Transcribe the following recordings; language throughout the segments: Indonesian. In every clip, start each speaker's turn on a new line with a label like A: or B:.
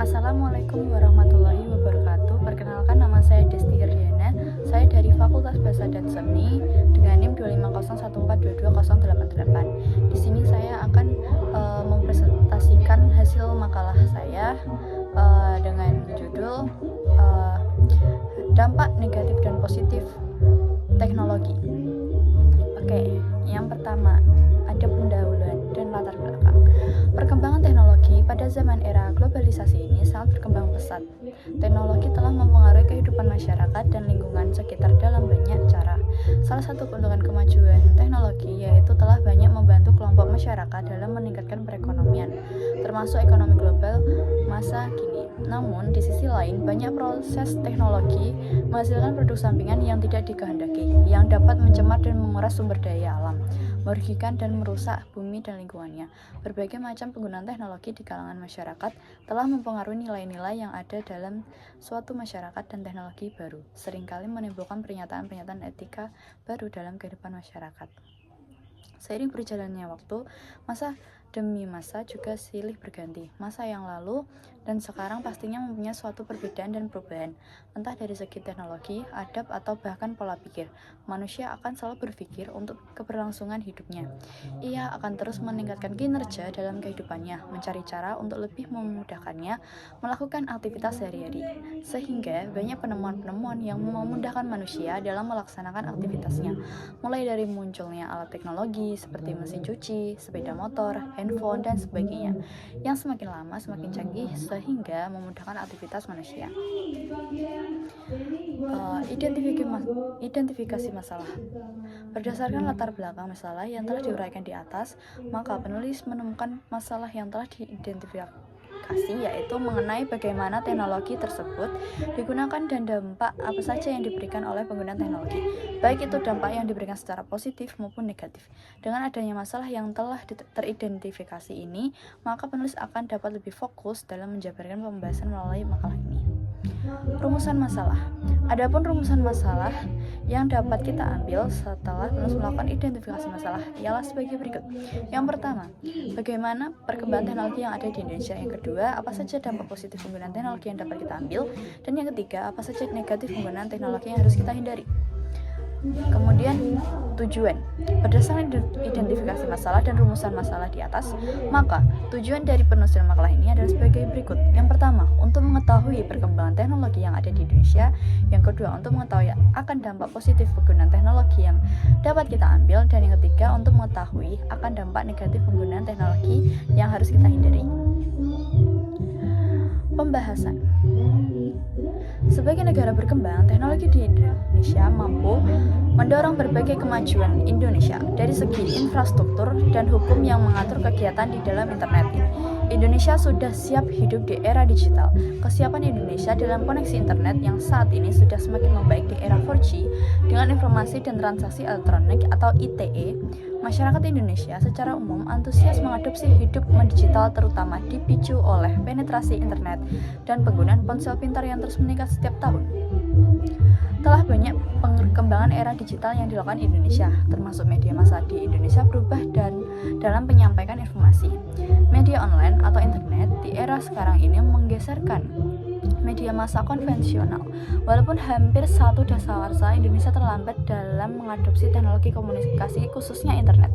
A: Assalamualaikum warahmatullahi wabarakatuh. Perkenalkan, nama saya Desti Hirdiana. Saya dari Fakultas Bahasa dan Seni dengan NIM 25014220088. Di sini saya akan mempresentasikan hasil makalah saya dengan judul dampak negatif dan positif teknologi. Oke, yang pertama ada pendahuluan dan latar belakang. Perkembangan teknologi pada zaman era globalisasi ini sangat berkembang pesat. Teknologi telah mempengaruhi kehidupan masyarakat dan lingkungan sekitar dalam banyak cara. Salah satu keuntungan kemajuan teknologi yaitu telah banyak membantu kelompok masyarakat dalam meningkatkan perekonomian, termasuk ekonomi global masa kini. Namun, di sisi lain, banyak proses teknologi menghasilkan produk sampingan yang tidak dikehendaki, yang dapat mencemar dan menguras sumber daya alam, merugikan dan merusak bumi dan lingkungannya. Berbagai macam penggunaan teknologi di kalangan masyarakat telah mempengaruhi nilai-nilai yang ada dalam suatu masyarakat, dan teknologi baru seringkali menimbulkan pernyataan-pernyataan etika baru dalam kehidupan masyarakat. Seiring berjalannya waktu, masa demi masa juga silih berganti. Masa yang lalu dan sekarang pastinya mempunyai suatu perbedaan dan perubahan, entah dari segi teknologi, adab, atau bahkan pola pikir. Manusia akan selalu berpikir untuk keberlangsungan hidupnya. Ia akan terus meningkatkan kinerja dalam kehidupannya, mencari cara untuk lebih memudahkannya melakukan aktivitas sehari-hari, sehingga banyak penemuan-penemuan yang memudahkan manusia dalam melaksanakan aktivitasnya, mulai dari munculnya alat teknologi seperti mesin cuci, sepeda motor, handphone, dan sebagainya, yang semakin lama semakin canggih sehingga memudahkan aktivitas manusia. Identifikasi masalah. Berdasarkan latar belakang masalah yang telah diuraikan di atas, maka penulis menemukan masalah yang telah diidentifikasi, yaitu mengenai bagaimana teknologi tersebut digunakan dan dampak apa saja yang diberikan oleh penggunaan teknologi, baik itu dampak yang diberikan secara positif maupun negatif. Dengan adanya masalah yang telah teridentifikasi ini, maka penulis akan dapat lebih fokus dalam menjabarkan pembahasan melalui makalah ini. Rumusan masalah. Adapun rumusan masalah yang dapat kita ambil setelah penulis melakukan identifikasi masalah ialah sebagai berikut. Yang pertama, bagaimana perkembangan teknologi yang ada di Indonesia. Yang kedua, apa saja dampak positif penggunaan teknologi yang dapat kita ambil. Dan yang ketiga, apa saja negatif penggunaan teknologi yang harus kita hindari. Kemudian, tujuan. Berdasarkan identifikasi masalah dan rumusan masalah di atas, maka tujuan dari penulisan makalah ini adalah sebagai berikut. Yang pertama, untuk mengetahui perkembangan teknologi yang ada di Indonesia. Yang kedua, untuk mengetahui akan dampak positif penggunaan teknologi yang dapat kita ambil. Dan yang ketiga, untuk mengetahui akan dampak negatif penggunaan teknologi yang harus kita hindari. Pembahasan. Sebagai negara berkembang, teknologi di Indonesia mampu mendorong berbagai kemajuan Indonesia dari segi infrastruktur dan hukum yang mengatur kegiatan di dalam internet. Indonesia sudah siap hidup di era digital. Kesiapan Indonesia dalam koneksi internet yang saat ini sudah semakin membaik di era 4G dengan informasi dan transaksi elektronik atau ITE. Masyarakat Indonesia secara umum antusias mengadopsi hidup digital, terutama dipicu oleh penetrasi internet dan penggunaan ponsel pintar yang terus meningkat setiap tahun. Telah banyak perkembangan era digital yang dilakukan Indonesia, termasuk media massa di Indonesia berubah dan dalam menyampaikan informasi. Media online atau internet di era sekarang ini menggeserkan media massa konvensional. Walaupun hampir satu dasawarsa Indonesia terlambat dalam mengadopsi teknologi komunikasi khususnya internet,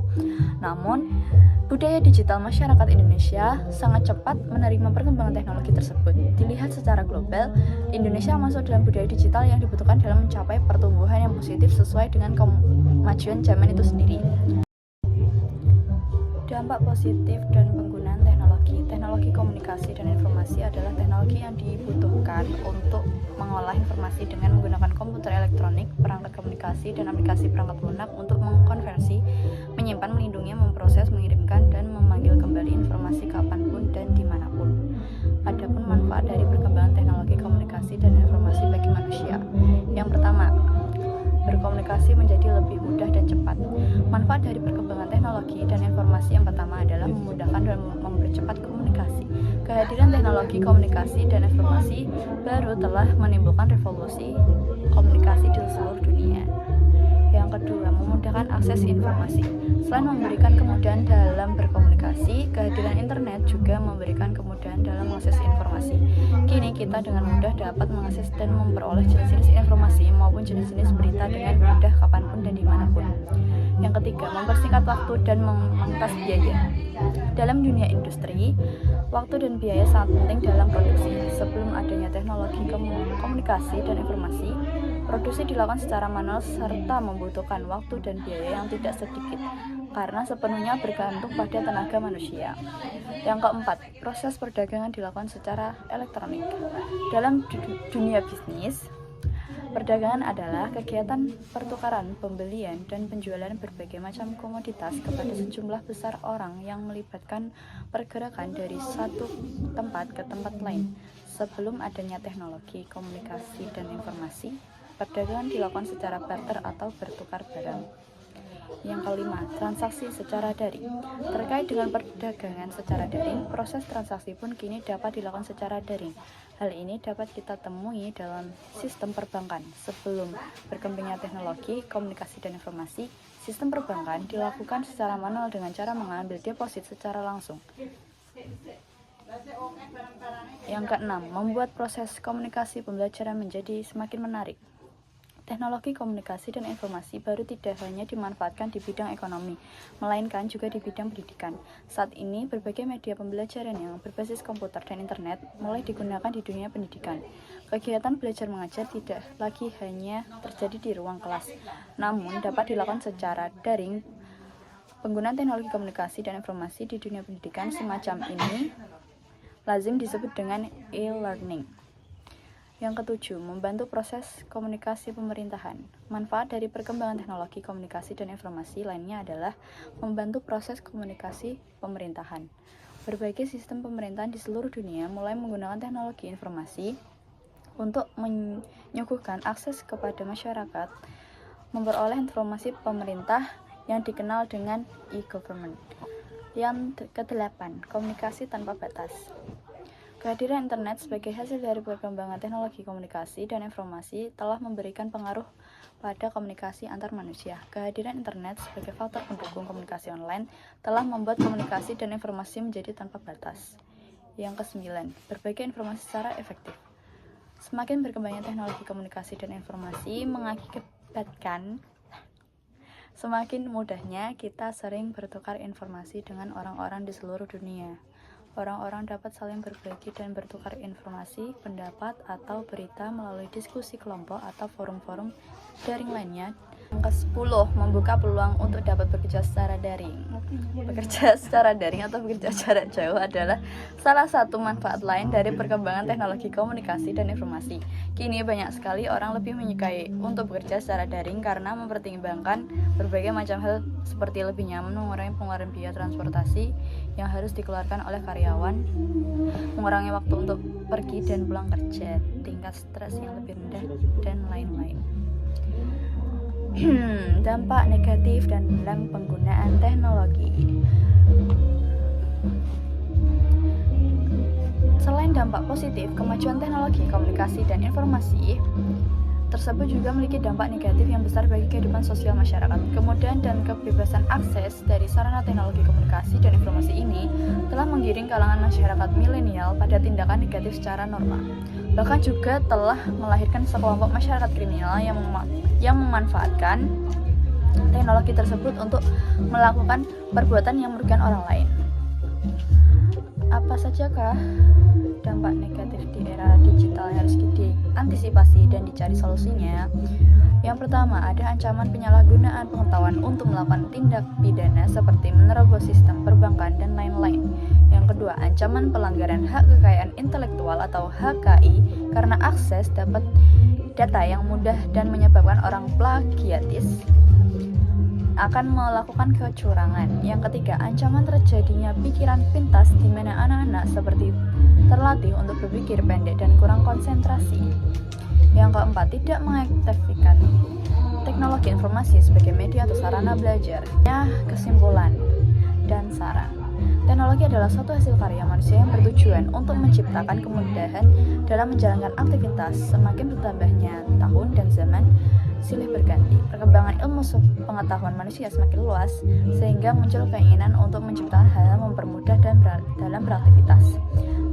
A: namun budaya digital masyarakat Indonesia sangat cepat menerima perkembangan teknologi tersebut. Dilihat secara global, Indonesia masuk dalam budaya digital yang dibutuhkan dalam mencapai pertumbuhan yang positif sesuai dengan kemajuan zaman itu sendiri. Dampak positif dan penggunaan teknologi. Teknologi komunikasi dan informasi adalah teknologi yang dibutuhkan untuk mengolah informasi dengan menggunakan komputer elektronik, perangkat komunikasi, dan aplikasi perangkat lunak untuk mengkonversi, menyimpan, melindungi, memproses, mengirimkan, dan memanggil kembali informasi kapanpun dan dimanapun. Adapun manfaat dari perkembangan teknologi komunikasi dan informasi bagi manusia. Yang pertama, berkomunikasi menjadi lebih mudah dan cepat. Manfaat dari perkembangan teknologi dan informasi yang pertama adalah memudahkan dan mempercepat komunikasi. Kehadiran teknologi komunikasi dan informasi baru telah menimbulkan revolusi komunikasi di seluruh dunia. Yang kedua, memudahkan akses informasi. Selain memberikan kemudahan dalam berkomunikasi, kehadiran internet juga memberikan kemudahan dalam mengakses informasi. Kini kita dengan mudah dapat mengakses dan memperoleh jenis-jenis informasi maupun jenis-jenis berita dengan mudah kapanpun dan dimanapun. Yang ketiga, mempersingkat waktu dan memangkas biaya. Dalam dunia industri, waktu dan biaya sangat penting dalam produksi. Sebelum adanya teknologi komunikasi dan informasi, produksi dilakukan secara manual serta membutuhkan waktu dan biaya yang tidak sedikit karena sepenuhnya bergantung pada tenaga manusia. Yang keempat, proses perdagangan dilakukan secara elektronik. Dalam dunia bisnis, perdagangan adalah kegiatan pertukaran, pembelian, dan penjualan berbagai macam komoditas kepada sejumlah besar orang yang melibatkan pergerakan dari satu tempat ke tempat lain. Sebelum adanya teknologi komunikasi dan informasi, perdagangan dilakukan secara barter atau bertukar barang. Yang kelima, transaksi secara daring. Terkait dengan perdagangan secara daring, proses transaksi pun kini dapat dilakukan secara daring. Hal ini dapat kita temui dalam sistem perbankan. Sebelum berkembangnya teknologi, komunikasi dan informasi, sistem perbankan dilakukan secara manual dengan cara mengambil deposit secara langsung. Yang keenam, membuat proses komunikasi pembelajaran menjadi semakin menarik. Teknologi komunikasi dan informasi baru tidak hanya dimanfaatkan di bidang ekonomi, melainkan juga di bidang pendidikan. Saat ini, berbagai media pembelajaran yang berbasis komputer dan internet mulai digunakan di dunia pendidikan. Kegiatan belajar mengajar tidak lagi hanya terjadi di ruang kelas, namun dapat dilakukan secara daring. Penggunaan teknologi komunikasi dan informasi di dunia pendidikan semacam ini lazim disebut dengan e-learning. Yang ketujuh, membantu proses komunikasi pemerintahan. Manfaat dari perkembangan teknologi komunikasi dan informasi lainnya adalah membantu proses komunikasi pemerintahan. Berbagai sistem pemerintahan di seluruh dunia mulai menggunakan teknologi informasi untuk menyuguhkan akses kepada masyarakat, memperoleh informasi pemerintah yang dikenal dengan e-government. Yang kedelapan, komunikasi tanpa batas. Kehadiran internet sebagai hasil dari perkembangan teknologi komunikasi dan informasi telah memberikan pengaruh pada komunikasi antar manusia. Kehadiran internet sebagai faktor pendukung komunikasi online telah membuat komunikasi dan informasi menjadi tanpa batas. Yang kesembilan, berbagi informasi secara efektif. Semakin berkembangnya teknologi komunikasi dan informasi mengakibatkan semakin mudahnya kita sering bertukar informasi dengan orang-orang di seluruh dunia. Orang-orang dapat saling berbagi dan bertukar informasi, pendapat, atau berita melalui diskusi kelompok atau forum-forum daring lainnya. Yang ke-10, membuka peluang untuk dapat bekerja secara daring. Bekerja secara daring atau bekerja jarak jauh adalah salah satu manfaat lain dari perkembangan teknologi komunikasi dan informasi. Kini banyak sekali orang lebih menyukai untuk bekerja secara daring karena mempertimbangkan berbagai macam hal seperti lebih nyaman, mengurangi pengeluaran biaya transportasi yang harus dikeluarkan oleh karyawan, mengurangi waktu untuk pergi dan pulang kerja, tingkat stres yang lebih rendah, dan lain-lain. Dampak negatif dalam penggunaan teknologi. Selain dampak positif, kemajuan teknologi komunikasi dan informasi tersebut juga memiliki dampak negatif yang besar bagi kehidupan sosial masyarakat. Kemudahan dan kebebasan akses dari sarana teknologi komunikasi dan informasi ini telah menggiring kalangan masyarakat milenial pada tindakan negatif secara normal. Bahkan juga telah melahirkan sekelompok masyarakat kriminal yang memanfaatkan teknologi tersebut untuk melakukan perbuatan yang merugikan orang lain. Apa sajakah dampak negatif di era digital yang harus diantisipasi dan dicari solusinya? Yang pertama, ada ancaman penyalahgunaan pengetahuan untuk melakukan tindak pidana seperti menerobos sistem perbankan dan lain-lain. Yang kedua, ancaman pelanggaran hak kekayaan intelektual atau HKI karena akses dapat data yang mudah dan menyebabkan orang plagiatis akan melakukan kecurangan. Yang ketiga, ancaman terjadinya pikiran pintas di mana anak-anak seperti terlatih untuk berpikir pendek dan kurang konsentrasi. Yang keempat, tidak mengaktifkan teknologi informasi sebagai media atau sarana belajar. Kesimpulan dan saran. Teknologi adalah suatu hasil karya manusia yang bertujuan untuk menciptakan kemudahan dalam menjalankan aktivitas. Semakin bertambahnya tahun dan zaman, silih berganti. Perkembangan ilmu pengetahuan manusia semakin luas, sehingga muncul keinginan untuk menciptakan hal mempermudah dalam beraktivitas.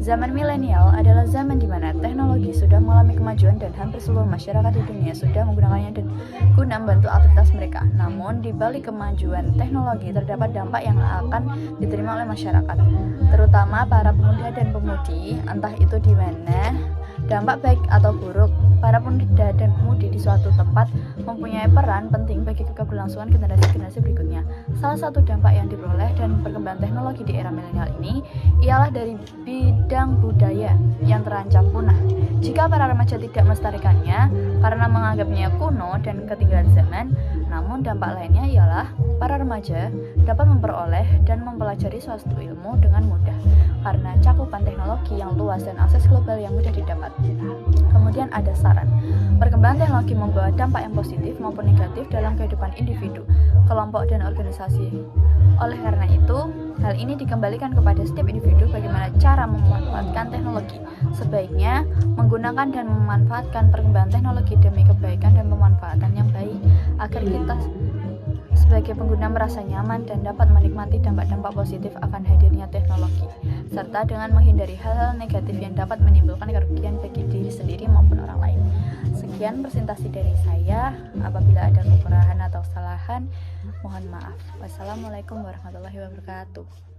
A: Zaman milenial adalah zaman di mana teknologi sudah mengalami kemajuan dan hampir seluruh masyarakat di dunia sudah menggunakannya dan guna membantu aktivitas mereka. Namun, di balik kemajuan teknologi terdapat dampak yang akan diterima oleh masyarakat, terutama para pemuda dan pemudi, entah itu di mana. Dampak baik atau buruk, para pemuda dan pemudi di suatu tempat mempunyai peran penting bagi keberlangsungan generasi-generasi berikutnya. Salah satu dampak yang diperoleh dan perkembangan teknologi di era milenial ini ialah dari bidang budaya yang terancam punah. Jika para remaja tidak melestarikannya karena menganggapnya kuno dan ketinggalan zaman, namun dampak lainnya ialah para remaja dapat memperoleh dan mempelajari suatu ilmu dengan mudah karena cakupan teknologi yang luas dan akses global yang mudah didapat. Kemudian ada saran. Perkembangan teknologi membawa dampak yang positif maupun negatif dalam kehidupan individu, kelompok, dan organisasi. Oleh karena itu, hal ini dikembalikan kepada setiap individu bagaimana cara memanfaatkan teknologi. Sebaiknya menggunakan dan memanfaatkan perkembangan teknologi demi kebaikan dan pemanfaatan yang baik agar kita sebagai pengguna merasa nyaman dan dapat menikmati dampak-dampak positif akan hadirnya teknologi, serta dengan menghindari hal-hal negatif yang dapat menimbulkan kerugian bagi diri sendiri maupun orang lain. Sekian presentasi dari saya. Apabila ada kekurangan atau kesalahan, mohon maaf. Wassalamualaikum warahmatullahi wabarakatuh.